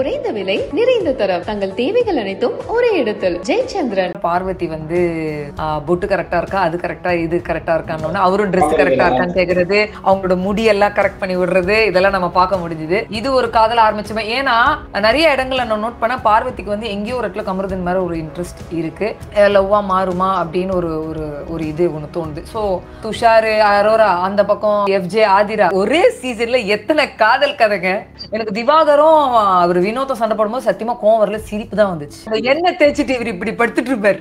குறைந்த விலை நிறைந்த தரம் தங்கள் தேவைகள் அனைத்தும் ஒரே இடத்தில். ஜெயச்சந்திரன். பார்வதி வந்து பொட்டு கரெக்டா இருக்கா, அது கரெக்டா, இது கரெக்டா இருக்கான்னு அவரும் ட்ரெஸ் கரெக்டா இருக்கான்னு கேக்குறது, அவங்களோட முடி எல்லாம் கரெக்ட் பண்ணி விடுறது, இதெல்லாம் நம்ம பார்க்க முடிஞ்சுது. இது ஒரு காதல் ஆரம்பிச்சுமே. ஏன்னா நிறைய இடங்கள்ல நான் நோட் பண்ண பார்வதிக்கு வந்து எங்கேயோ ஒரு இடத்துல கமருதன் மேல ஒரு இன்ட்ரெஸ்ட் இருக்கு. லவ்வா மாறுமா அப்படின்னு ஒரு இது ஒண்ணு தோணுது. சோ துஷாரு, அரோரா, அந்த பக்கம் எஃப்ஜே, ஆதிரா, ஒரே சீசன்ல எத்தனை காதல் கதைங்க. எனக்கு திவாகரும் அவர் வினோத சண்டை போடும்போது சத்தியமா கோவம் வரல, சிரிப்பு தான் வந்துச்சு. என்ன தேய்ச்சிட்டு இவர் இப்படி படுத்துட்டு இருப்பாரு.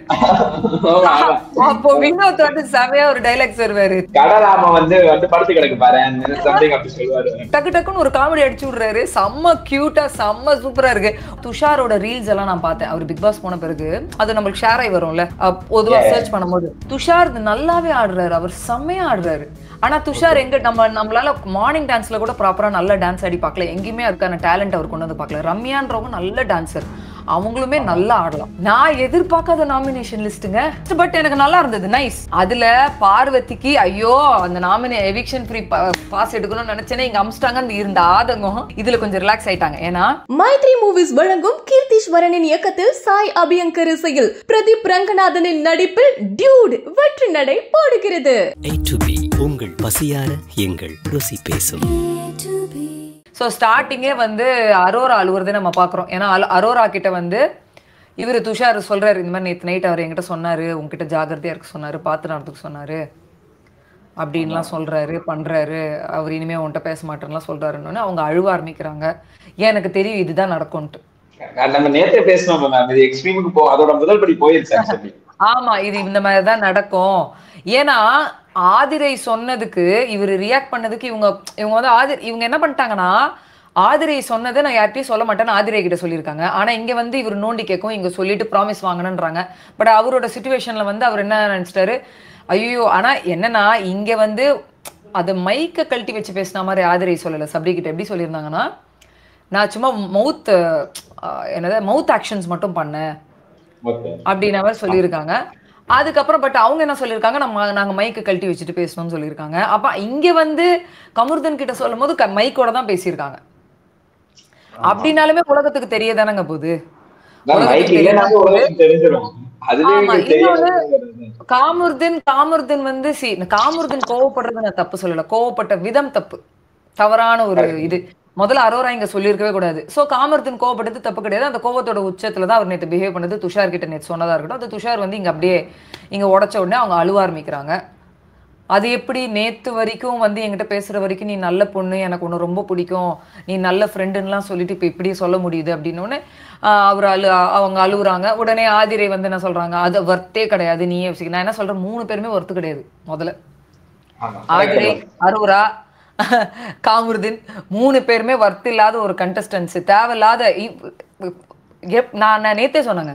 அப்போ வினோத் வந்து செமையா ஒரு டைலாக்ஸ் வருவாரு, கடலாம வந்து படுத்து கிடக்கு பாரு, டக்கு டக்குன்னு ஒரு காமெடி அடிச்சு விடுறாரு. செம்ம கியூட்டா, செம்ம சூப்பரா இருக்கு. துஷாரோட ரீல்ஸ் எல்லாம் நான் பார்த்தேன். அவர் பிக் பாஸ் போன பிறகு அது நம்மளுக்கு ஷேர் ஆகி வரும்ல, பொதுவா சர்ச் பண்ணும்போது துஷார் நல்லாவே ஆடுறாரு, அவர் செம்மையா ஆடுறாரு. ஆனா துஷார் எங்க நம்மளால மார்னிங் டான்ஸ்ல கூட ப்ராப்பரா நல்ல டான்ஸ் ஆடி பார்க்கல. எங்கேயுமே அதுக்கான டேலண்ட் அவர் கொண்டு வந்து பார்க்கல. ரம்யான்றவங்க நல்ல டான்சர், அவங்களுமே நல்லா ஆடலாம். நான் எதிர்பார்க்காத நாமினேஷன் லிஸ்ட்டுங்க, பட் எனக்கு நல்லா இருந்தது, நைஸ். அதுல பார்வதிக்கு ஐயோ அந்த எவிக்ஷன் ஃப்ரீ பாஸ் எடுக்கணும்னு நினைச்சேனே, இங்க அம்ஸ்டாங்கன்னு இருந்த ஆதங்கம் இதுல கொஞ்சம் ரிலாக்ஸ் ஆயிட்டாங்க. ஏன்னா மைத்ரி மூவிஸ் வழங்கும் கீர்த்தீஸ்வரனின் இயக்கத்தில் சாய் அபியங்கர் இசையில் பிரதீப் ரங்கநாதனின் நடிப்பில் டியூட் வெற்றி நடை போடுகிறது. உங்கள் பசியார எங்கள் ருசி பேசும். ஸோ ஸ்டார்டிங்கே வந்து அரோரா அழுவுறதை நம்ம பார்க்குறோம். ஏன்னா அரோரா கிட்ட வந்து இவர் துஷார் சொல்கிறாரு, இந்த மாதிரி நேற்று நைட் அவர் என்கிட்ட சொன்னார், உங்ககிட்ட ஜாகிரதையாக இருக்க சொன்னார், பார்த்து நடத்துக்கு சொன்னார் அப்படின்லாம் சொல்கிறாரு, பண்ணுறாரு, அவர் இனிமேல் உன்கிட்ட பேச மாட்டேன்லாம் சொல்கிறாருன்னு அவங்க அழுவ ஆரம்பிக்கிறாங்க. ஏன் எனக்கு தெரியும் இதுதான் நடக்கும்ட்டு. நம்ம நேத்தே பேசணும், இது எக்ஸ்ட்ரீமுக்கு போ, அதோட முதல் படி போயிருச்சு. ஆமா, இது இந்த மாதிரி தான் நடக்கும். ஏன்னா ஆதிரை சொன்னதுக்கு இவர் ரியாக்ட் பண்ணதுக்கு இவங்க வந்து இவங்க என்ன பண்ணிட்டாங்கன்னா, ஆதிரை சொன்னதை நான் யார்கிட்டையும் சொல்ல மாட்டேன்னு ஆதிரை கிட்ட சொல்லியிருக்காங்க. ஆனா இங்க வந்து இவர் நோண்டி கேட்கும், இங்க சொல்லிட்டு ப்ராமிஸ் வாங்கணுன்றாங்க. பட் அவரோட சிச்சுவேஷன்ல வந்து அவர் என்ன நினைச்சிட்டாரு, ஐயோ. ஆனா என்னன்னா இங்க வந்து அதை மைக்க கழட்டி வச்சு பேசின மாதிரி ஆதிரை சொல்லலை. சப்ரி கிட்ட எப்படி சொல்லியிருந்தாங்கன்னா, நான் சும்மா மவுத் ஆக்ஷன்ஸ் மட்டும் பண்ணேன் அப்படின்னு அவர் சொல்லியிருக்காங்க. அதுக்கப்புறம் பட் அவங்க என்ன சொல்லியிருக்காங்க, நாங்க மைக்கு கழட்டி வச்சுட்டு பேசணும்னு சொல்லியிருக்காங்க. அப்ப இங்க வந்து கமருதன் கிட்ட சொல்லும் போது மைக்கோட தான் பேசியிருக்காங்க. அப்படின்னாலுமே உலகத்துக்கு தெரியதானங்க போகுது. காமருதன் வந்து காமருதன் கோவப்படுறது நான் தப்பு சொல்லல, கோவப்பட்ட விதம் தப்பு, தவறான ஒரு இது. முதல்ல அரோரா இங்க சொல்லியிருக்கவே கூடாது. ஸோ காமருதன் கோவப்பட்டது தப்பு கிடையாது. அந்த கோவத்தோட உச்சத்துல தான் அவர் நேற்று பிஹேவ் பண்ணது. துஷார் கிட்ட நேற்று சொன்னதா இருக்கட்டும், அந்த துஷார் வந்து இங்க அப்படியே இங்க உடச்ச உடனே அவங்க அழுவ ஆரம்பிக்கிறாங்க. அது எப்படி நேற்று வரைக்கும் வந்து என்கிட்ட பேசுற வரைக்கும் நீ நல்ல பொண்ணு, எனக்கு ஒன்று ரொம்ப பிடிக்கும், நீ நல்ல ஃப்ரெண்டுன்னெலாம் சொல்லிட்டு இப்போ இப்படியே சொல்ல முடியுது அப்படின்னு அவர் அவங்க அழுகுறாங்க. உடனே ஆதிரை வந்து என்ன சொல்றாங்க, அது வர்த்தே கிடையாது, நீ யோசிக்க. நான் என்ன சொல்றேன், 3 பேருமே வர்த்து கிடையாது. முதல்ல ஆதிரை, அரோரா, காமருதன் 3 பேருமே வர்த்து இல்லாத ஒரு கண்டஸ்டன்ஸ், தேவையில்லாத. நான் நேத்தே சொன்னாங்க,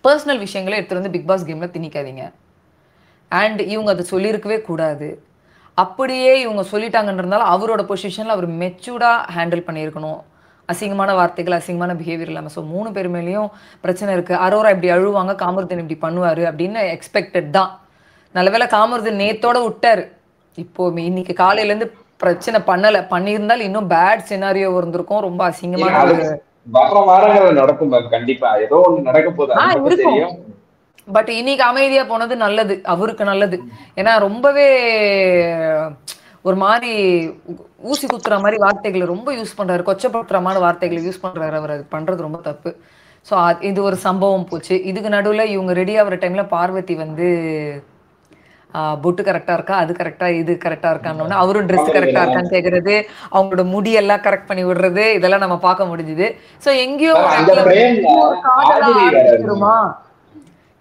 பர்சனல் விஷயங்களை எடுத்துட்டு வந்து பிக் பாஸ் கேம்ல திணிக்காதீங்க. அண்ட் இவங்க அதை சொல்லியிருக்கவே கூடாது. அப்படியே இவங்க சொல்லிட்டாங்கன்றதால அவரோட பொசிஷன்ல அவர் மெச்சூர்டா ஹேண்டில் பண்ணியிருக்கணும். அசிங்கமான வார்த்தைகள், அசிங்கமான பிஹேவியர் இல்லாமல். ஸோ 3 பேர் மேலேயும் பிரச்சனை இருக்கு. அரோரா இப்படி அழுவாங்க, காமருதன் இப்படி பண்ணுவாரு அப்படின்னு எக்ஸ்பெக்டட் தான். நல்லவேளை காமருதன் நேத்தோட விட்டாரு. இப்போ இன்னைக்கு காலையில இருந்து பிரச்சனை பண்ணியிருந்தால் இன்னும் பேட் சினாரியோ இருந்திருக்கும். ரொம்ப அசிங்கமான நடக்கும் கண்டிப்பா, ஏதோ ஒண்ணு நடக்க போகுது. பட் இன்னைக்கு அமைதியா போனது நல்லது, அவருக்கு நல்லது. ஏன்னா ரொம்பவே ஒரு மாதிரி ஊசி குத்துற மாதிரி வார்த்தைகளை ரொம்ப யூஸ் பண்றாரு, கொச்சப்படுத்துறமான வார்த்தைகளை யூஸ் பண்றாரு. அவர் அது பண்றது ரொம்ப தப்பு. ஸோ இது ஒரு சம்பவம் போச்சு. இதுக்கு நடுவில் இவங்க ரெடி ஆகிற டைம்ல பார்வதி வந்து பொட்டு கரெக்டா இருக்கா, அது கரெக்டா, இது கரெக்டா இருக்கான்னு அவரும் ட்ரெஸ் கரெக்டா இருக்கான்னு கேக்குறது, அவங்களோட முடி எல்லாம் கரெக்ட் பண்ணி விடுறது, இதெல்லாம் நம்ம பார்க்க முடிஞ்சுது. ஸோ எங்கேயோ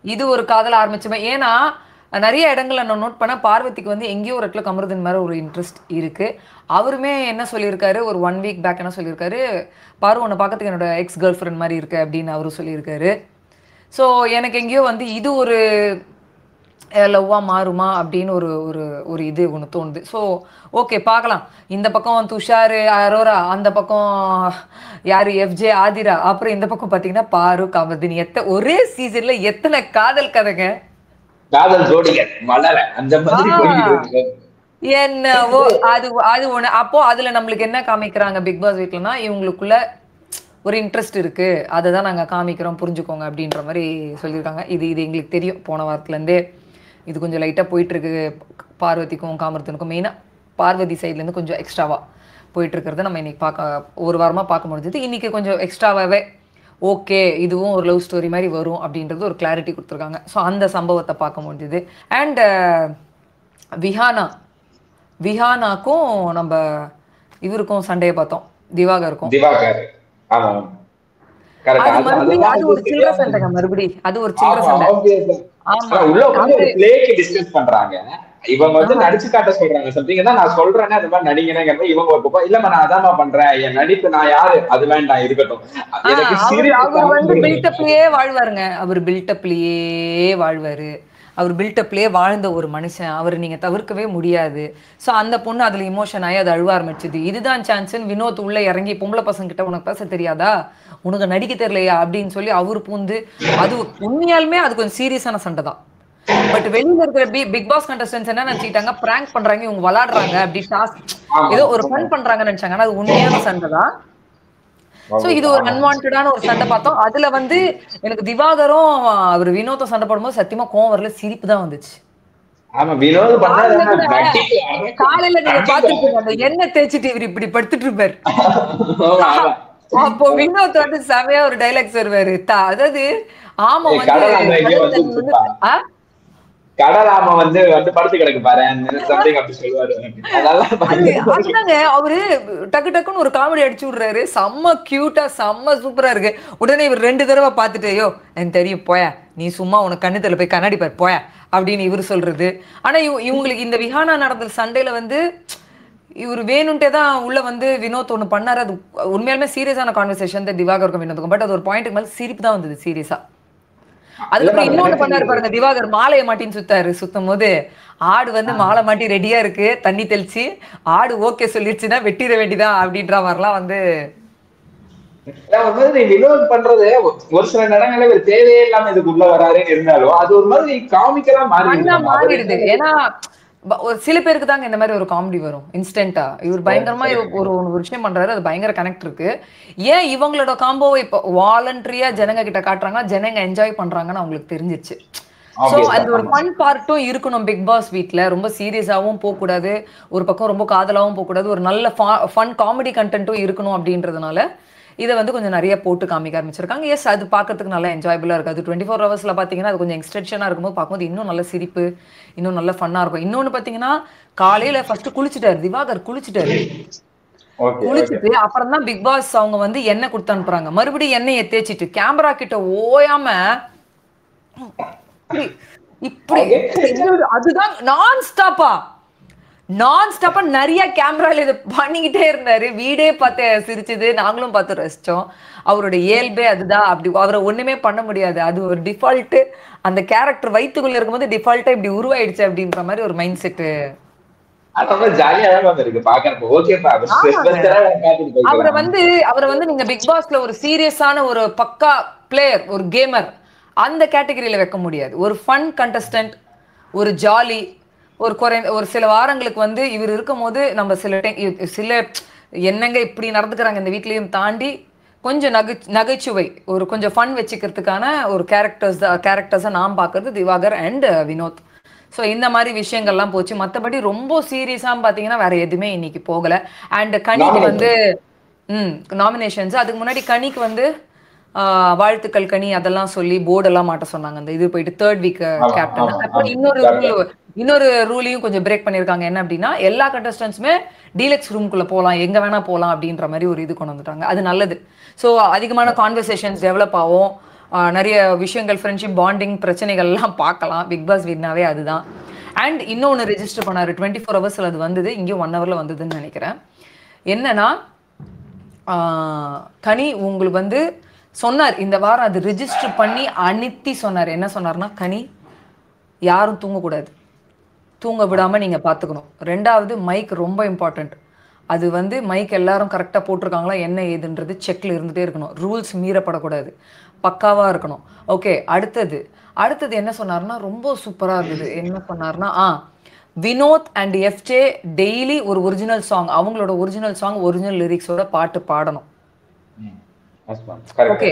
இது ஒரு காதல் ஆரம்பிச்சுமே. ஏன்னா நிறைய இடங்கள்ல நான் நோட் பண்ண பார்வதிக்கு வந்து எங்கேயோ ஒரு இடத்துல கமருதன் மேல ஒரு இன்ட்ரெஸ்ட் இருக்கு. அவருமே என்ன சொல்லியிருக்காரு, ஒரு 1 வீக் பேக் என்ன சொல்லியிருக்காரு, பாரு உன்னை பார்க்கறதுக்கு என்னோட எக்ஸ் கேர்ள் ஃப்ரெண்ட் மாதிரி இருக்கு அப்படின்னு அவரும் சொல்லியிருக்காரு. ஸோ எனக்கு எங்கேயோ வந்து இது ஒரு லவ்வா மாறுமா அப்படின்னு ஒரு இது ஒன்று தோணுது. ஸோ ஓகே, பார்க்கலாம். இந்த பக்கம் துஷாரு, அரோரா, அந்த பக்கம் யாரு எஃப்ஜே, ஆதிரா, அப்புறம் இந்த பக்கம் பார்த்தீங்கன்னா பாரு, கமருதன். ஒரே சீசன்ல எத்தனை காதல் கதைங்க, காதல் ஜோடிகள் மலர அந்த மாதிரி என்னவோ அது ஒண்ணு. அப்போ அதுல நம்மளுக்கு என்ன காமிக்கிறாங்க பிக் பாஸ் வீட்லனா, இவங்களுக்குள்ள ஒரு இன்ட்ரெஸ்ட் இருக்கு, அதை தான் நாங்கள் காமிக்கிறோம் புரிஞ்சுக்கோங்க அப்படின்ற மாதிரி சொல்லியிருக்காங்க. இது எங்களுக்கு தெரியும் போன வாரத்துலேருந்தே. இது கொஞ்சம் லைட்டாக போயிட்டுருக்கு பார்வதிக்கும் காமர்த்தனுக்கும். மெயினாக பார்வதி சைட்லேருந்து கொஞ்சம் எக்ஸ்ட்ராவாக போயிட்டுருக்கிறத நம்ம இன்னைக்கு ஒரு வாரமாக பார்க்க முடிஞ்சது. இன்றைக்கி கொஞ்சம் எக்ஸ்ட்ராவாகவே ஓகே இதுவும் ஒரு லவ் ஸ்டோரி மாதிரி வரும் அப்படின்றது ஒரு கிளாரிட்டி கொடுத்துருக்காங்க. ஸோ அந்த சம்பவத்தை பார்க்க முடிஞ்சுது. அண்ட் விஹானாக்கும் நம்ம இவருக்கும் சண்டையை பார்த்தோம், திவாகருக்கும். அது ஒரு சில்லற சண்டைங்க, மறுபடியும் அது ஒரு சில்லற சண்டை. இவங்க வந்து நடிச்சு காட்ட சொல்றாங்க சம்திங் தான், நான் சொல்றேன்னு அது மாதிரி நடிக்கிறேன். இவங்க ஒரு பக்கம் இல்ல நான் அதாமா பண்றேன், என் நடிப்பு நான் யாரு அது வேண்டாம் இருக்கட்டும். அவர் வந்து பில்டப்லயே வாழ்வாருங்க, அவர் பில்டப்லயே வாழ்வாரு. அவர் பில்டப்லயே வாழ்ந்த ஒரு மனுஷன், அவர் நீங்க தவிர்க்கவே முடியாது. ஸோ அந்த பொண்ணு அதுல இமோஷன் ஆகி அது அழுவ ஆரம்பிச்சுது. இதுதான் சான்ஸ்ன்னு வினோத் உள்ள இறங்கி பொம்பளை பசங்க கிட்ட உனக்கு பேச தெரியாதா, உனக்கு நடிக்க தெரியலையா அப்படின்னு சொல்லி அவரு பூந்து, அது உண்மையாலுமே அது கொஞ்சம் சீரியஸான சண்டை தான். பட் வெளியில இருக்கிற பிக் பாஸ் கண்டஸ்டன்ஸ் என்ன நினைச்சிட்டாங்க, பிராங்க் பண்றாங்க, இவங்க விளையாடுறாங்க, அப்படி டாஸ்க் ஏதோ ஒரு ஃபன் பண்றாங்கன்னு நினைச்சாங்க. ஆனா அது உண்மையான சண்டை தான். சோ இது ஒரு அன்வான்டான ஒரு சண்டை பார்த்தோம். அதுல வந்து எனக்கு திவாகரும் அவர் வினோத சண்டை போடும்போது சத்தியமா கோவம் வரல, சிரிப்பு தான் வந்துச்சு. காலையில நீங்க பாத்துருப்பீங்க, அந்த எண்ணெய் தேய்ச்சிட்டு இவர் இப்படி படுத்துட்டு இருப்பாரு. அப்போ வினோத் வந்து செமையா ஒரு டைலாக்ஸ் வருவாரு, அதாவது ஆமா கடலாம வந்து படுத்து கிடக்கு பாரு அப்படி சொல்லுவாரு. அதுதாங்க அவரு டக்கு டக்குன்னு ஒரு காமெடி அடிச்சு விடுறாரு, செம்ம கியூட்டா செம்ம சூப்பரா இருக்கு. உடனே இவர் 2 தடவை பார்த்துட்டு, ஐயோ எனக்கு தெரியும் போய, நீ சும்மா உனக்கு கண்ணத்துல போய் கண்ணாடி பாரு போய அப்படின்னு இவரு சொல்றது. ஆனா இவங்களுக்கு இந்த விஹானா நடந்த சண்டையில வந்து இவர் வேணும்ட்டே தான் உள்ள வந்து வினோத் ஒண்ணு பண்ணாரு. அது உண்மையாலுமே சீரியஸான கான்வர்சேஷன் தான் திவாகருக்கும் வினோத்துக்கும். பட் அது ஒரு பாயிண்ட்டுக்கு மேல சிரிப்பு தான் வந்தது சீரியஸா. அதுக்கப்புறம் இன்னொன்னு பண்ணாரு பாருங்க, திவாகர் மாலையை மாட்டின்னு சுத்தும் போது ஆடு வந்து மாலை மாட்டி ரெடியா இருக்கு, தண்ணி தெளிச்சு ஆடு ஓகே சொல்லிடுச்சுன்னா வெட்டிட வேண்டிதான் அப்படின்ற மாதிரிலாம் வந்து வினோத் பண்றது ஒரு சில நேரங்களே ஒரு தேவையே இல்லாம இதுக்குள்ள வராருன்னு இருந்தாலும் அது ஒரு மாதிரி காமிக்கலா மாறிடுது. ஏன்னா ஒரு சில பேருக்கு தாங்க இந்த மாதிரி ஒரு காமெடி வரும் இன்ஸ்டன்டா. இவர் பயங்கரமா ஒரு விஷயம் பண்றாரு, அது பயங்கர கனெக்ட் இருக்கு. ஏன் இவங்களோட காம்போவை இப்போ வாலண்டரியா ஜனங்க கிட்ட காட்டுறாங்கன்னா ஜனங்க என்ஜாய் பண்றாங்கன்னு அவங்களுக்கு தெரிஞ்சிருச்சு. ஸோ அந்த ஒரு ஃபன் பார்ட்டும் இருக்கணும் பிக் பாஸ் வீட்ல. ரொம்ப சீரியஸாவும் போகக்கூடாது, ஒரு பக்கம் ரொம்ப காதலாவும் போகக்கூடாது, ஒரு நல்ல ஃபன் காமெடி கண்டென்ட்டும் இருக்கணும் அப்படின்றதுனால இதை வந்து கொஞ்சம் நிறைய போட்டு காமிக்க ஆரம்பிச்சிருக்காங்க. எஸ் அது பார்க்கறதுக்கு நல்லா என்ஜாயபிளா இருக்கு. அது 24 ஹவர்ஸ்ல பாத்தீங்கன்னா அது கொஞ்சம் எக்ஸ்டென்ஷனா இருக்கும்போது பார்க்கும்போது இன்னும் நல்ல சிரிப்பு, இன்னும் நல்ல ஃபன்னா இருக்கும். இன்னொன்னு பாத்தீங்கன்னா காலையில ஃபர்ஸ்ட் குளிச்சுட்டாரு திவாகர், குளிச்சுட்டு அப்புறம் தான் பிக் பாஸ் அவங்க வந்து எண்ணெய் கொடுத்து அனுப்புறாங்க. மறுபடியும் எண்ணெயை தேய்ச்சிட்டு கேமரா கிட்ட ஓயாம இப்படி அதுதான் நான் ஸ்டாப்பா நிறைய கேமரால இதை பண்ணிக்கிட்டே இருந்தாரு. வீடே பார்த்து சிரிச்சுது, நாங்களும் பார்த்து ரசிச்சோம். அவரோட இயல்பே அதுதான், அப்படி அவரை ஒண்ணுமே பண்ண முடியாது, அது ஒரு டிஃபால்ட். அந்த கேரக்டர் வயிற்றுக்குள்ள இருக்கும்போது டிஃபால்ட்டா இப்படி உருவாயிடுச்சு அப்படின்ற மாதிரி ஒரு மைண்ட் செட். அவரை வந்து நீங்க பிக் பாஸ்ல ஒரு சீரியஸான ஒரு பக்கா பிளேயர், ஒரு கேமர் அந்த கேட்டகரியில வைக்க முடியாது. ஒரு ஃபன் கண்டஸ்டன்ட், ஒரு ஜாலி, ஒரு சில வாரங்களுக்கு வந்து இவர் இருக்கும் போது நம்ம சில என்னங்க இப்படி நடந்துக்கிறாங்க இந்த வீட்லயும் தாண்டி கொஞ்சம் நகைச்சுவை, ஒரு கொஞ்சம் ஃபன் வச்சுக்கிறதுக்கான ஒரு கேரக்டர்ஸை நாம் பார்க்கறது திவாகர் அண்ட் வினோத். ஸோ இந்த மாதிரி விஷயங்கள்லாம் போச்சு. மற்றபடி ரொம்ப சீரியஸாக பார்த்தீங்கன்னா வேற எதுவுமே இன்னைக்கு போகலை. அண்ட் கனிக்கு வந்து நாமினேஷன்ஸ், அதுக்கு முன்னாடி கனிக்கு வந்து வாழ்த்துக்கள் கனி அதெல்லாம் சொல்லி போர்டெல்லாம் மாட்ட சொன்னாங்க. அந்த இது போயிட்டு 3rd வீக் கேப்டன். அப்புறம் இன்னொரு ரூலையும் கொஞ்சம் பிரேக் பண்ணியிருக்காங்க. என்ன அப்படின்னா எல்லா கண்டஸ்டன்ஸுமே டீலக்ஸ் ரூம்குள்ள போகலாம், எங்க வேணா போகலாம் அப்படின்ற மாதிரி ஒரு இது கொண்டு வந்துட்டாங்க. அது நல்லது. ஸோ அதிகமான கான்வர்சேஷன்ஸ் டெவலப் ஆகும், நிறைய விஷயங்கள் ஃப்ரெண்ட்ஷிப் பாண்டிங் பிரச்சனைகள்லாம் பார்க்கலாம். பிக் பாஸ் வீட்னாவே அதுதான். அண்ட் இன்னொன்று ரெஜிஸ்டர் பண்ணாரு 24 ஹவர்ஸ்ல அது வந்தது, இங்கேயும் 1 ஹவர்ல வந்ததுன்னு நினைக்கிறேன். என்னன்னா கனி உங்களுக்கு வந்து சொன்னார் இந்த வாரம் அது ரெஜிஸ்டர் பண்ணி அனுப்பி சொன்னார். என்ன சொன்னார்னா, கனி யாரும் தூங்கக்கூடாது, தூங்க விடாம நீங்க பாத்துக்கணும். 2வது மைக் ரொம்ப இம்பார்ட்டன்ட். அது வந்து மைக் எல்லாரும் கரெக்டா போட்டிருக்காங்களா என்ன ஏதுன்றது செக்ல இருந்துட்டே இருக்கணும். ரூல்ஸ் மீறப்படக்கூடாது, பக்காவா இருக்கணும். ஓகே, அடுத்தது என்ன சொன்னார்னா ரொம்ப சூப்பரா இருந்தது. என்ன சொன்னார்னா வினோத் அண்ட் எஃப்ஜே டெய்லி ஒரு ஒரிஜினல் சாங், அவங்களோட ஒரிஜினல் சாங் ஒரிஜினல் லிரிக்ஸோட பாட்டு பாடணும். ஓகே,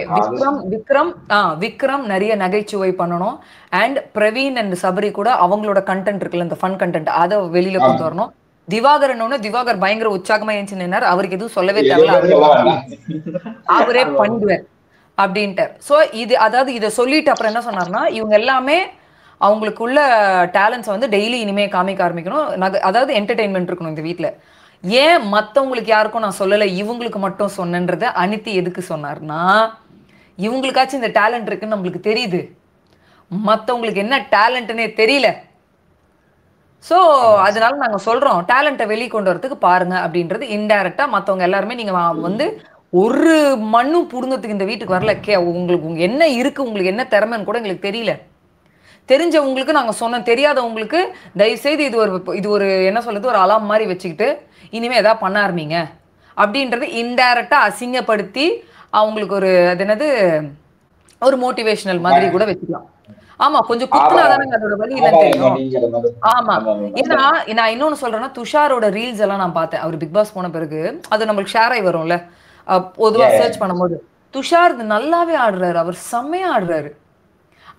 விக்ரம் நிறைய நகைச்சுவை பண்ணணும். அண்ட் பிரவீன் அண்ட் சபரி கூட அவங்களோட கண்டென்ட் இருக்குல்ல, இந்த ஃபன் கண்டென்ட், அதை வெளியில கொண்டு வரணும். திவாகர் பயங்கர உற்சாகமா ஏஞ்சி நின்னார். அவருக்கு எதுவும் சொல்லவே தேவையில்ல, அவரே பண்ணுவார் அப்படின்ட்டார். ஸோ இது அதாவது இதை சொல்லிட்டு அப்புறம் என்ன சொன்னார்னா, இவங்க எல்லாமே அவங்களுக்குள்ள டேலண்ட்ஸ் வந்து டெய்லி இனிமே காமிக்க ஆரம்பிக்கணும். அதாவது என்டர்டெயின்மெண்ட் இருக்கணும் இந்த வீட்டில். ஏன் மற்றவங்களுக்கு யாருக்கும் நான் சொல்லலை, இவங்களுக்கு மட்டும் சொன்னன்றதை அனித்தி எதுக்கு சொன்னார்னா, இவங்களுக்காச்சும் இந்த டேலண்ட் இருக்குன்னு நம்மளுக்கு தெரியுது, மற்றவங்களுக்கு என்ன டேலண்ட்னே தெரியல. ஸோ அதனால நாங்கள் சொல்கிறோம், டேலண்ட்டை வெளியே கொண்டு வரதுக்கு பாருங்க அப்படின்றது. இன்டைரக்டாக மற்றவங்க எல்லாருமே நீங்கள் வந்து ஒரு மண்ணும் புடுங்கிறதுக்கு இந்த வீட்டுக்கு வரல. உங்களுக்கு என்ன இருக்குது, உங்களுக்கு என்ன திறமைன்னு கூட எங்களுக்கு தெரியல. தெரிஞ்சவங்களுக்கு நாங்கள் சொன்னோம், தெரியாதவங்களுக்கு தயவுசெய்து இது ஒரு என்ன சொல்றது, ஒரு அலாம் மாதிரி வச்சுக்கிட்டு இனிமேல் எதாவது பண்ண ஆரம்பிங்க அப்படின்றது இன்டைரக்டாக அசிங்கப்படுத்தி அவங்களுக்கு ஒரு அது என்னது ஒரு மோட்டிவேஷனல் மாதிரி கூட வச்சுக்கலாம். ஆமா, கொஞ்சம் குத்துனாதானே அதோட வலி இல்லைன்னு தெரியும். ஆமா, ஏன்னா நான் இன்னொன்னு சொல்றேன்னா, துஷாரோட ரீல்ஸ் எல்லாம் நான் பார்த்தேன். அவர் பிக் பாஸ் போன பிறகு அது நம்மளுக்கு ஷேர் ஆகி வரும்ல, பொதுவா சர்ச் பண்ணும்போது. துஷார் நல்லாவே ஆடுறாரு, அவர் செம்மையா ஆடுறாரு.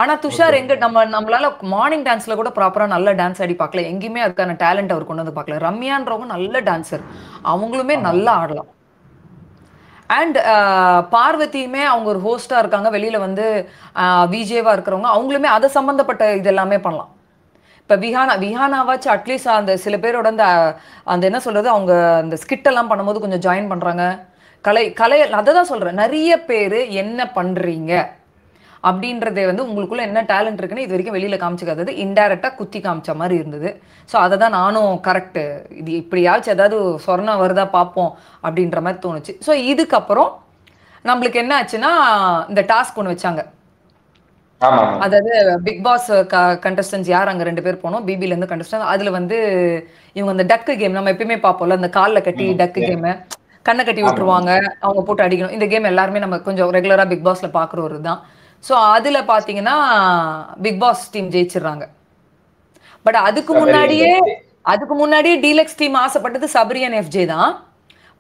ஆனா துஷார் எங்க நம்மளால மார்னிங் டான்ஸ்ல கூட ப்ராப்பரா நல்ல டான்ஸ் ஆடி பார்க்கல, எங்கேயுமே அதுக்கான டேலண்ட் அவர் கொண்டு வந்து பார்க்கல. ரம்யான்றவங்க நல்ல டான்சர், அவங்களுமே நல்லா ஆடலாம். அண்ட் பார்வதியுமே அவங்க ஒரு ஹோஸ்டா இருக்காங்க, வெளியில வந்து விஜேவா இருக்கிறவங்க, அவங்களுமே அதை சம்பந்தப்பட்ட இது எல்லாமே பண்ணலாம். இப்ப விஹானாவாச்சு அட்லீஸ்ட் அந்த சில பேரோட அந்த என்ன சொல்றது, அவங்க அந்த ஸ்கிட் எல்லாம் பண்ணும்போது கொஞ்சம் ஜாயின் பண்றாங்க. கலை அதை தான் சொல்றேன், நிறைய பேர் என்ன பண்றீங்க அப்படின்றதே வந்து உங்களுக்குள்ள என்ன டேலண்ட் இருக்குன்னு இது வரைக்கும் வெளியில காமிச்சிக்காதது, இன்டைரக்டா குத்தி காமிச்ச மாதிரி இருந்தது. ஸோ அதை தான் நானும் கரெக்ட், இது இப்படியாச்சும் ஏதாவது சொர்ணம் வருதா பார்ப்போம் அப்படின்ற மாதிரி தோணுச்சு. ஸோ இதுக்கப்புறம் நம்மளுக்கு என்ன ஆச்சுன்னா, இந்த டாஸ்க் ஒன்று வச்சாங்க. அதாவது பிக் பாஸ் கண்டஸ்டன்ஸ் யார், அங்கே 2 பேர் போனோம், பிபிலேருந்து கண்டஸ்டன்ஸ். அதுல வந்து இவங்க அந்த டக்கு கேம் நம்ம எப்பயுமே பார்ப்போம்ல, அந்த காலில் கட்டி டக்கு கேமு, கண்ணை கட்டி விட்டுருவாங்க, அவங்க போட்டு அடிக்கணும். இந்த கேம் எல்லாருமே நம்ம கொஞ்சம் ரெகுலரா பிக் பாஸ்ல பார்க்குற ஒரு தான். ஸோ அதுல பாத்தீங்கன்னா பிக் பாஸ் டீம் ஜெயிச்சிடுறாங்க. பட் அதுக்கு முன்னாடியே டீலக்ஸ் டீம் ஆசைப்பட்டது சபரியன் எஃப்ஜே தான்.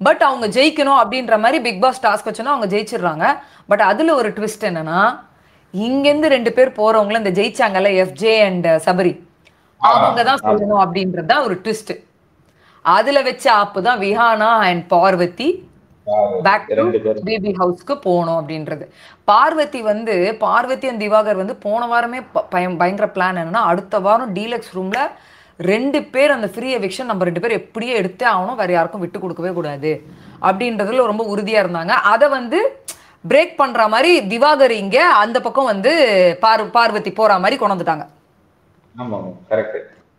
பட் அவங்க ஜெயிக்கணும் அப்படின்ற மாதிரி பிக் பாஸ் டாஸ்க் வச்சோன்னா அவங்க ஜெயிச்சிடுறாங்க. பட் அதுல ஒரு ட்விஸ்ட் என்னன்னா, இங்கேருந்து 2 பேர் போறவங்கள இந்த ஜெயிச்சாங்கல்ல எஃப்ஜே அண்ட் சபரி, அவங்க தான் சொல்லணும் அப்படின்றது தான் ஒரு ட்விஸ்ட். அதுல வச்ச ஆப்பு தான் Vihana and Parvathi back to baby ஹவுஸ்க்கு போகணும் அப்படின்றது. பார்வதி அண்ட் திவாகர் வந்து போன வாரமே பயங்கர பிளான் என்னன்னா, அடுத்த வாரம் டீலக்ஸ் ரூம்ல 2 பேர் அந்த ஃப்ரீ எவிக்ஷன் நம்ம 2 பேர் எப்படியே எடுத்தே ஆகணும், வேற யாருக்கும் விட்டு கொடுக்கவே கூடாது அப்படின்றதுல ரொம்ப உறுதியா இருந்தாங்க. அதை வந்து பிரேக் பண்ற மாதிரி திவாகர் இங்க அந்த பக்கம் வந்து பார்வதி போற மாதிரி கொண்டு வந்துட்டாங்க.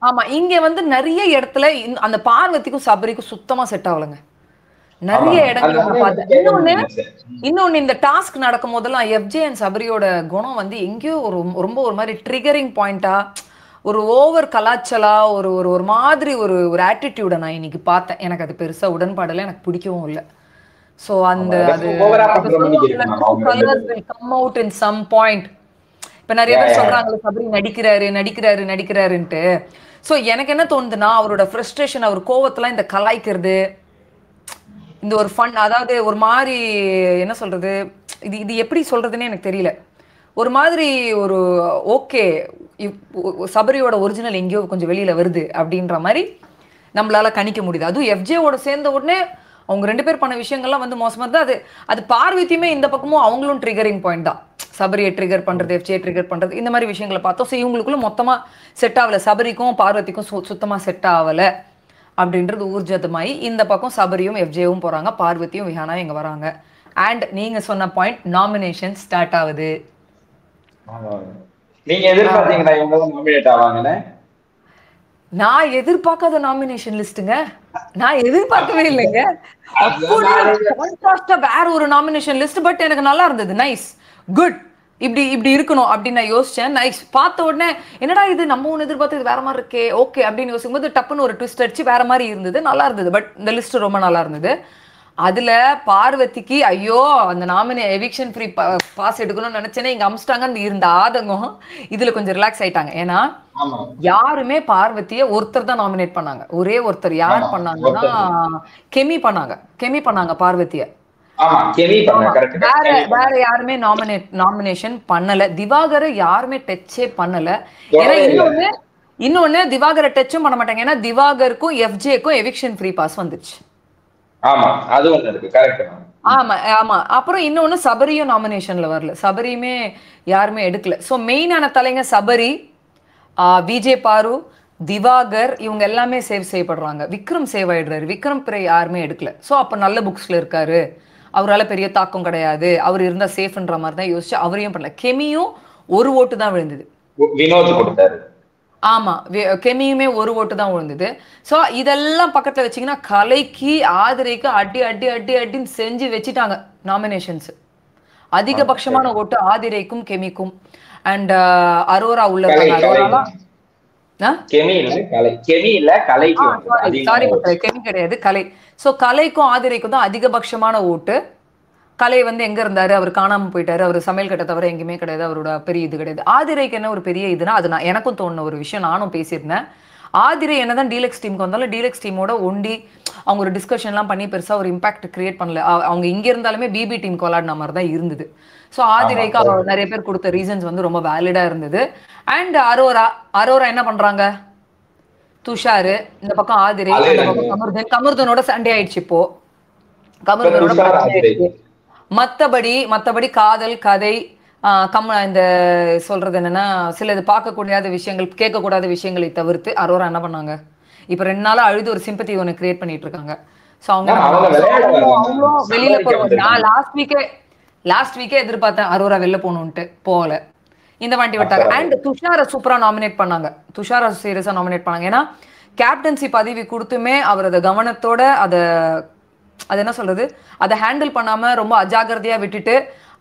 ஆமா, இங்க வந்து நிறைய இடத்துல அந்த பார்வதிக்கும் சபரிக்கும் சுத்தமா செட் ஆகலைங்க. நிறைய இடங்கள் பார்த்தேன். இன்னொன்னு இந்த டாஸ்க் நடக்கும் போதெல்லாம் எஃப்ஜே அண்ட் சபரியோட குணம் வந்து எங்கேயோ ரொம்ப ஒரு மாதிரி ட்ரிகரிங் பாயிண்டா, ஒரு ஓவர் கலாச்சலா, ஒரு மாதிரி ஒரு ஆட்டிடியூட நான் இன்னைக்கு பார்த்தேன். எனக்கு அது பெருசா உடன்பாடுல எனக்கு பிடிக்கவும் இல்லை. ஸோ அந்த அது come out in some point. இப்ப நிறைய பேர் சொல்றாங்க சபரி நடிக்கிறாருன்ட்டு. ஸோ எனக்கு என்ன தோணுதுன்னா, அவரோட ஃப்ரஸ்ட்ரேஷன், அவர் கோவத்தெல்லாம் இந்த கலாய்க்கிறது, இந்த ஒரு ஃபன், அதாவது ஒரு மாதிரி என்ன சொல்றது, இது எப்படி சொல்றதுன்னு எனக்கு தெரியல. ஒரு மாதிரி ஒரு ஓகே சபரியோட ஒரிஜினல் எங்கேயோ கொஞ்சம் வெளியில வருது அப்படின்ற மாதிரி நம்மளால கணிக்க முடியுது. அதுவும் எஃப்ஜேவோட சேர்ந்த உடனே அவங்க 2 பேர் பண்ண விஷயங்கள்லாம் வந்து மோசமா இருந்தா, அது பார்வதியுமே இந்த பக்கமும் அவங்களும் ட்ரிகரிங் பாயிண்ட் தான். சபரியை ட்ரிகர் பண்றது, எஃப்ஜே ட்ரிகர் பண்றது, இந்த மாதிரி விஷயங்களை பார்த்தோம். ஸோ இவங்களுக்குள்ள மொத்தமா செட் ஆகல, சபரிக்கும் பார்வதிக்கும் சுத்தமா செட் ஆகல அப்படின்றது ஊர்ஜிதமாயி இந்த பக்கம் சபரியும் எஃப்ஜேவும் போறாங்க, பார்வதியும் விஹானாவும் இங்க வராங்க. அண்ட் நீங்க சொன்ன பாயிண்ட், நாமினேஷன் ஸ்டார்ட் ஆகுது. நீங்க எதிர்பார்த்தீங்களா இவங்க தான் நாமினேட் ஆவாங்கன்னு? நான் எதிர்பார்க்காத நாமினேஷன் லிஸ்ட்டுங்க, நான் எதிர்பார்க்கவே இல்லைங்க. வேற ஒரு நாமினேஷன் லிஸ்ட். பட் எனக்கு நல்லா இருந்தது, நைஸ், குட், இப்படி இருக்கணும் அப்படின்னு நான் யோசிச்சேன். நைஸ். பார்த்த உடனே என்னடா இது நம்ம ஒன்று எதிர்பார்த்தது வேற மாதிரி இருக்கே, ஓகே அப்படின்னு யோசிக்கும் போது டப்புன்னு ஒரு ட்விஸ்ட் அடிச்சு வேற மாதிரி இருந்தது, நல்லா இருந்தது. பட் இந்த லிஸ்ட் ரொம்ப நல்லா இருந்தது. அதுல பார்வதிக்கு ஐயோ அந்த எவிக்ஷன் ஃப்ரீ பாஸ் எடுக்கணும்னு நினைச்சேனே, இங்க அமிச்சிட்டாங்கன்னு இருந்த ஆதங்கம் இதுல கொஞ்சம் ரிலாக்ஸ் ஆயிட்டாங்க. ஏன்னா யாருமே பார்வதியை ஒருத்தர் தான் நாமினேட் பண்ணாங்க, ஒரே ஒருத்தர். யார் பண்ணாங்கன்னா கெமி பண்ணாங்க பார்வதியை. ஆமா கெமி பண்ண கரெக்ட். வேற யாருமே நாமினேஷன் பண்ணல. திவாகரை யாருமே டச்சே பண்ணல. ஏன்னா இன்னொன்னு திவாகரை டச்சும் பண்ண மாட்டாங்க. ஏன்னா திவாகருக்கும் எஃப்ஜேக்கும் எவிக்ஷன் ஃப்ரீ பாஸ் வந்துருச்சு. ஆமா அது ஒண்ணு இருக்கு கரெக்ட். ஆமா. அப்புறம் இன்னொன்னு சபரியும் நாமினேஷன்ல வரல. சபரியுமே யாருமே எடுக்கல. சோ மெயினான தலைங்க சபரி, விஜய் பாரு, திவாகர் இவங்க எல்லாமே சேவ் செய்யப்படுறாங்க. விக்ரம் சேவ் ஆயிடுறாரு. விக்ரம் பிறை யாருமே எடுக்கல. சோ அப்ப நல்ல புக்ஸ்ல இருக்காரு, அவரால் பெரிய தாக்கம் கிடையாது, அவர் இருந்தா சேஃப்ன்ற மாதிரி தான் யோசிச்சு அவரையும் பண்ணல. கெமியும் ஒரு ஓட்டு தான் விழுந்தது. வினோத் கொடுத்தாரு. ஆமா கெமியுமே ஒரு ஓட்டு தான் விழுந்தது. ஸோ இதெல்லாம் பக்கத்துல வச்சிங்கன்னா கலைக்கு ஆதிரைக்கு அடி அடி அடி அடின்னு செஞ்சு வச்சுட்டாங்க நாமினேஷன்ஸ். அதிகபட்சமான ஓட்டு ஆதிரைக்கும் கெமிக்கும். அண்ட் அரோரா உள்ள கெமி கிடையாது கலை. ஸோ கலைக்கும் ஆதிரைக்கும் தான் அதிகபட்சமான ஓட்டு. கலை வந்து எங்க இருந்தாரு, அவர் காணாம போயிட்டாரு, அவர் சமையல் கட்ட தவிர எங்கேயுமே கிடையாது, அவரோட பெரிய இது கிடையாது. ஆதிரைக்கு என்ன ஒரு பெரிய இதுனா, அது நான் எனக்கும் தோணுன ஒரு விஷயம், நானும் பேசியிருந்தேன். ஆதிரை என்னதான் டீலக்ஸ் டீமுக்கு வந்தாலும் டீலக்ஸ் டீமோட ஒண்டி அவங்க ஒரு டிஸ்கஷன்லாம் பண்ணி பெருசா ஒரு இம்பாக்ட் கிரியேட் பண்ணல. அவங்க இங்க இருந்தாலுமே பிபி டீமுக்கு விளாடின மாதிரி தான் இருந்தது. ஸோ ஆதிரைக்கு நிறைய பேர் கொடுத்த ரீசன்ஸ் வந்து ரொம்ப வேலிடா இருந்தது. அண்ட் அரோரா என்ன பண்றாங்க, துஷாரு இந்த பக்கம் ஆதிரை, இந்த பக்கம் கமர்தனோட சண்டே ஆயிடுச்சு. இப்போ கமர்தனோட மத்தபடி காதல் கதை இந்த சொல்றது என்னன்னா சிலது பார்க்கக்கூடாத விஷயங்கள் கேட்கக்கூடாத விஷயங்களை தவிர்த்து அரோரா என்ன பண்ணாங்க, இப்ப 2 நாளா அழுது ஒரு சிம்பத்தி ஒன்று கிரியேட் பண்ணிட்டு இருக்காங்க. ஸோ அவங்களும் வெளியில போறோம். நான் லாஸ்ட் வீக்கே எதிர்பார்த்தேன் அரோரா வெளில போகணும்ட்டு, போகல. இந்த வாட்டி விட்டாங்க. அண்ட் துஷாரை சூப்பரா நாமினேட் பண்ணாங்க. துஷாரா சீரியஸா நாமினேட் பண்ணாங்க. ஏன்னா கேப்டன்சி பதவி கொடுத்துமே அவர் அதை கவனத்தோட அது என்ன சொல்றது, அதை ஹேண்டில் பண்ணாம ரொம்ப அஜாகிரதையா விட்டுட்டு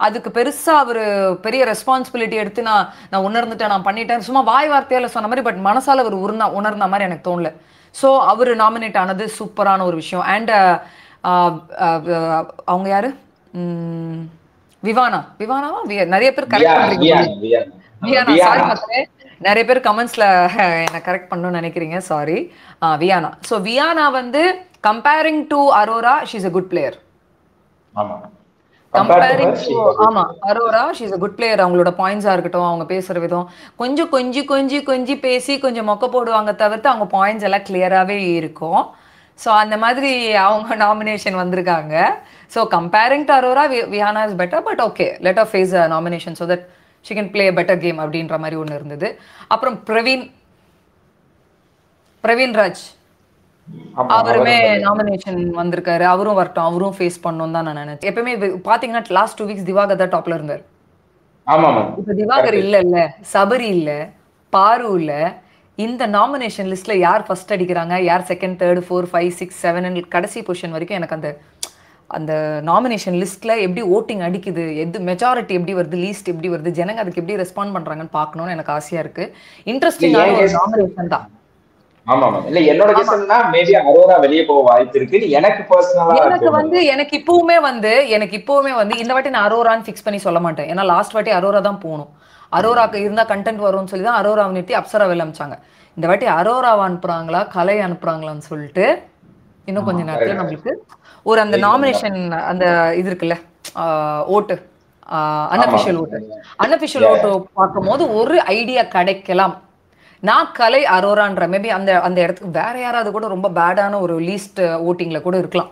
அதுக்கு பெருசா அவரு பெரிய ரெஸ்பான்சிபிலிட்டி எடுத்து நான் உணர்ந்துட்டேன், நான் பண்ணிட்டேன் சும்மா வாய் வார்த்தையால சொன்ன மாதிரி, பட் மனசால அவர் உணர்ந்த மாதிரி எனக்கு தோணல. ஸோ அவரு நாமினேட் ஆனது சூப்பரான ஒரு விஷயம். அண்ட் அவங்க யாரு, விவானாவா நிறைய பேர் கரெக்ட் பண்றீங்க. நிறைய பேர் கமெண்ட்ஸ்ல என்ன கரெக்ட் பண்ணணும்னு நினைக்கிறீங்க, சாரி. வியானா. ஸோ வியானா வந்து comparing to Aurora, she's a good player. Comparing to Aurora, she's a good player. அவங்களோட பாயிண்ட்ஸா இருக்கட்டும், அவங்க பேசுற விதம் கொஞ்சம் பேசி கொஞ்சம் மொக்க போடுவாங்க தவிர்த்து அவங்க பாயிண்ட்ஸ் எல்லாம் கிளியராகவே இருக்கும். ஸோ அந்த மாதிரி அவங்க நாமினேஷன் வந்திருக்காங்க. So comparing to Aurora, Viyana is better. But okay, let off face nomination so that she can play better game அப்படின்ற மாதிரி ஒன்று இருந்தது. அப்புறம் பிரவீன் ராஜ் அவருமே நாமினேஷன் வந்திருக்காரு. அவரும் வரட்டும், அவரும் ஃபேஸ் பண்ணணும் தான் நான் நினைச்சேன். எப்பவுமே பாத்தீங்கன்னா லாஸ்ட் 2 வீக்ஸ் திவாகர் தான் டாப்ல இருந்தார். இப்ப திவாகர் இல்ல, சபரி இல்ல, பாரு இல்ல. இந்த நாமினேஷன் லிஸ்ட்ல யார் ஃபர்ஸ்ட் அடிக்கிறாங்க, யார் செகண்ட், தேர்ட், 4, 5, 6, 7 கடைசி பொசிஷன் வரைக்கும் எனக்கு அந்த நாமினேஷன் லிஸ்ட்ல எப்படி ஓட்டிங் அடிக்குது, எது மெஜாரிட்டி எப்படி வருது, லீஸ்ட் எப்படி வருது, ஜனங்க அதுக்கு எப்படி ரெஸ்பாண்ட் பண்றாங்கன்னு பார்க்கணும்னு எனக்கு ஆசையா இருக்கு. இன்ட்ரெஸ்டிங்கான ஒரு நாமினேஷன் தான். இல்ல என்னோட கெஸ்னா மேபி அரோரா வெளிய போக வாய்ப்பு இருக்கு. எனக்கு பர்சனலா எனக்கு இப்பவுமே வந்து இந்த வாட்டி நான் அரோரான்னு ஃபிக்ஸ் பண்ணி சொல்ல மாட்டேன். ஏன்னா லாஸ்ட் வாட்டி அரோரா தான் போகணும். அரோராக்கு இருந்தா கண்டென்ட் வரும்னு சொல்லி தான் அரோராவை நிறுத்தி அப்சரா வெளில அனுப்பிச்சாங்க. இந்த வாட்டி அரோராவை அனுப்புறாங்களா கலை அனுப்புறாங்களான்னு சொல்லிட்டு இன்னும் கொஞ்ச நேரத்துல நம்மளுக்கு ஒரு அந்த நாமினேஷன் அந்த இது இருக்குல்ல, ஓட்டு அன்அஃபிஷியல் ஓட்டு பார்க்கும் போது ஒரு ஐடியா கிடைக்கலாம். நான் கலை அரோரான்ற மேபி அந்த இடத்துக்கு வேற யாராவது கூட ரொம்ப பேடான ஒரு லீஸ்ட் ஓட்டிங்ல கூட இருக்கலாம்.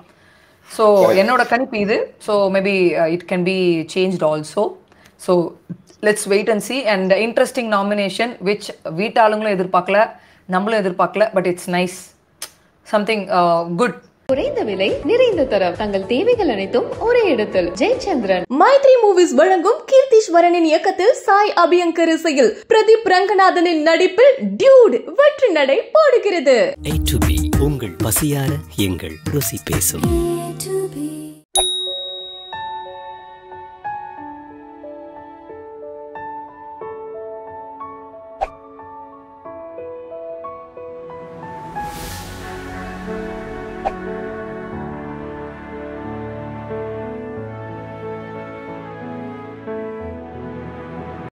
ஸோ என்னோட கணிப்பு இது. So maybe it can be changed also. So let's wait and see. And interesting nomination which வீட்டாளுங்களும் எதிர்பார்க்கல, நம்மளும் எதிர்பார்க்கல. But it's nice, something good. குறைந்த விலை நிறைந்த தரம், தங்கள் தேவைகள் அனைத்தும் ஒரே இடத்தில். ஜெயச்சந்திரன். மைத்ரி மூவிஸ் வழங்கும் கீர்த்தீஸ்வரனின் இயக்கத்தில் சாய் அபியங்கர் இசையில் பிரதீப் ரங்கநாதனின் நடிப்பில் டியூட் வெற்றி நடை போடுகிறது. A to B உங்கள் பசியார எங்கள் ருசி பேசும்.